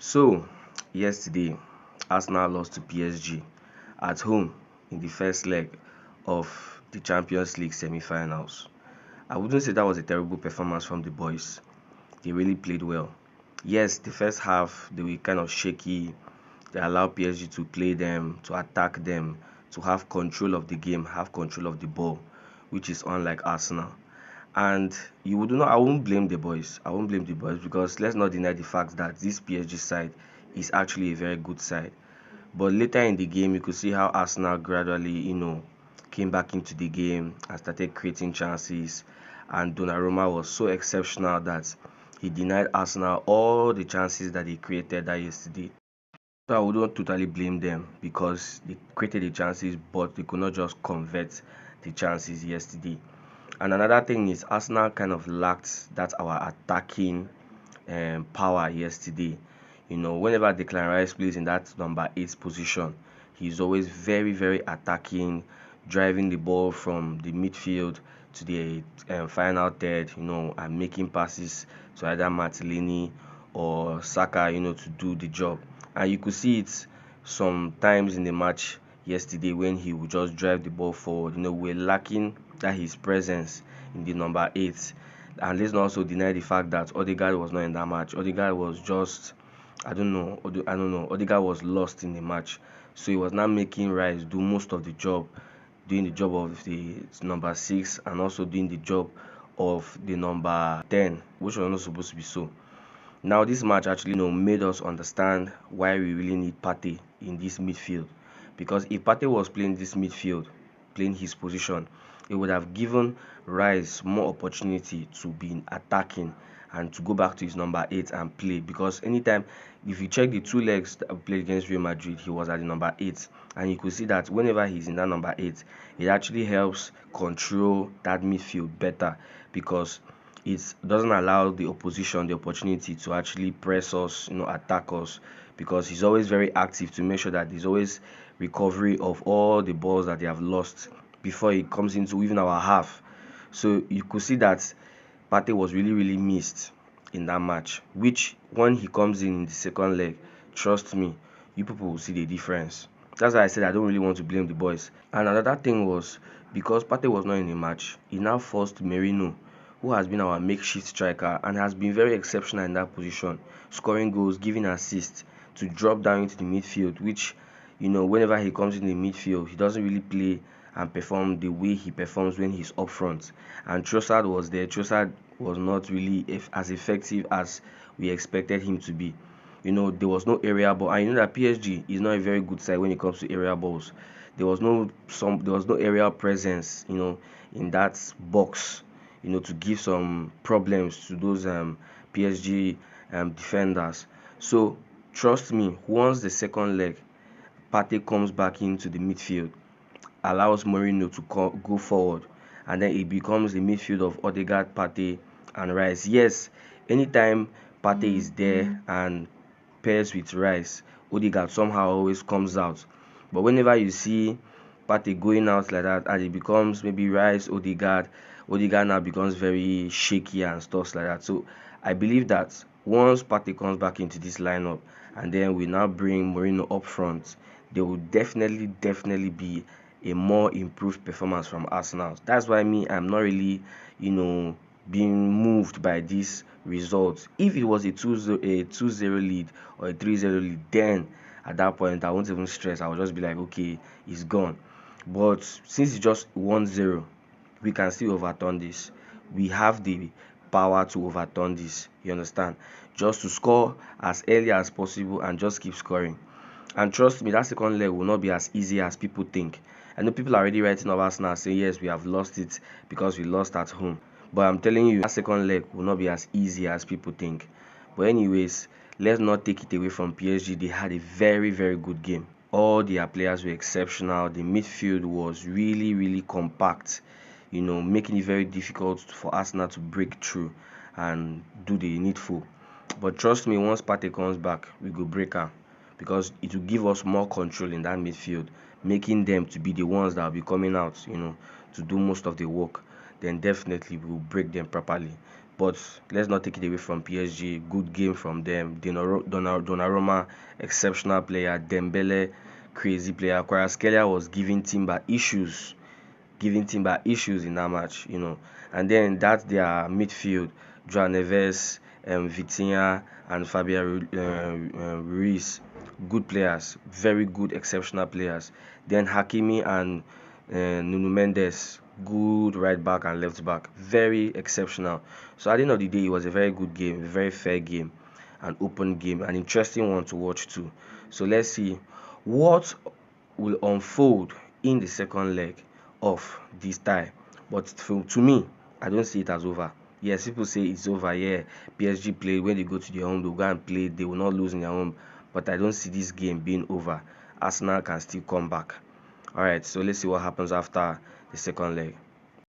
So, yesterday, Arsenal lost to PSG at home in the first leg of the Champions League semi-finals. I wouldn't say that was a terrible performance from the boys. They really played well. Yes, the first half they were kind of shaky. They allowed PSG to play them, to attack them, to have control of the game, have control of the ball, which is unlike Arsenal. And you would not, I won't blame the boys. I won't blame the boys because let's not deny the fact that this PSG side is actually a very good side. But later in the game, you could see how Arsenal gradually, came back into the game and started creating chances. And Donnarumma was so exceptional that he denied Arsenal all the chances that they created that yesterday. So I wouldn't totally blame them because they created the chances, but they could not just convert the chances yesterday. And another thing is Arsenal kind of lacked that our attacking power yesterday. Whenever Declan Rice plays in that number 8 position, he's always very, very attacking, driving the ball from the midfield to the final third, and making passes to either Martinelli or Saka, to do the job. And you could see it sometimes in the match yesterday when he would just drive the ball forward. We're lacking that his presence in the number 8. And let's not also deny the fact that Odegaard was not in that match. Odegaard was just, I don't know. Odegaard was lost in the match, so he was not making Rice do most of the job, doing the job of the number 6 and also doing the job of the number 10, which was not supposed to be so. Now this match actually made us understand why we really need Partey in this midfield. Because if Partey was playing this midfield, playing his position, it would have given Rice more opportunity to be attacking and to go back to his number 8 and play. Because anytime, if you check the two legs that we played against Real Madrid, he was at the number 8, and you could see that whenever he's in that number 8, it actually helps control that midfield better because it doesn't allow the opposition the opportunity to actually press us, attack us, because he's always very active to make sure that there's always recovery of all the balls that they have lost before he comes into even our half. So you could see that Partey was really, really missed in that match, which when he comes in the second leg, trust me, you people will see the difference. That's why I said I don't really want to blame the boys. And another thing was because Partey was not in the match, he now forced Merino, who has been our makeshift striker and has been very exceptional in that position, scoring goals, giving assists, to drop down into the midfield, which, whenever he comes in the midfield, he doesn't really play and perform the way he performs when he's up front. And Trossard was there. Trossard was not really as effective as we expected him to be. There was no area ball. I know that PSG is not a very good side when it comes to area balls. There was no area presence, in that box, to give some problems to those PSG defenders. So trust me, once the second leg, Partey comes back into the midfield, allows Mourinho to go forward, and then it becomes the midfield of Odegaard, Partey, and Rice. Yes, anytime Partey is there and pairs with Rice, Odegaard somehow always comes out. But whenever you see Partey going out like that and it becomes maybe Rice, Odegaard now becomes very shaky and stuff like that. So I believe that once Partey comes back into this lineup and then we now bring Mourinho up front, there will definitely be a more improved performance from Arsenal. That's why I'm not really, being moved by this result. If it was a 2-0 lead or a 3-0 lead, then at that point I won't even stress. I will just be like, okay, it's gone. But since it's just 1-0, we can still overturn this. We have the power to overturn this. You understand? Just to score as early as possible and just keep scoring. And trust me, that second leg will not be as easy as people think. I know people are already writing off Arsenal saying yes, we have lost it because we lost at home. But I'm telling you, that second leg will not be as easy as people think. But anyways, let's not take it away from PSG. They had a very, very good game. All their players were exceptional. The midfield was really, really compact, making it very difficult for Arsenal to break through and do the needful. But trust me, once Partey comes back, we go break her because it will give us more control in that midfield, making them to be the ones that will be coming out, to do most of the work. Then definitely we will break them properly. But let's not take it away from PSG. Good game from them. Donnarumma, exceptional player. Dembele, crazy player. Kvaratskhelia was giving Timber issues in that match. And then that's their midfield, Joao Neves, Vitinha, and Fabian Ruiz. Good players, very good, exceptional players. Then Hakimi and Nuno Mendes, good right back and left back, very exceptional. So at the end of the day, it was a very good game, a very fair game, an open game, an interesting one to watch too. So let's see what will unfold in the second leg of this tie. But to me, I don't see it as over. Yes, people say it's over. Yeah, PSG play when they go to their home, they'll go and play. They will not lose in their home. But I don't see this game being over. Arsenal can still come back. All right, so let's see what happens after the second leg.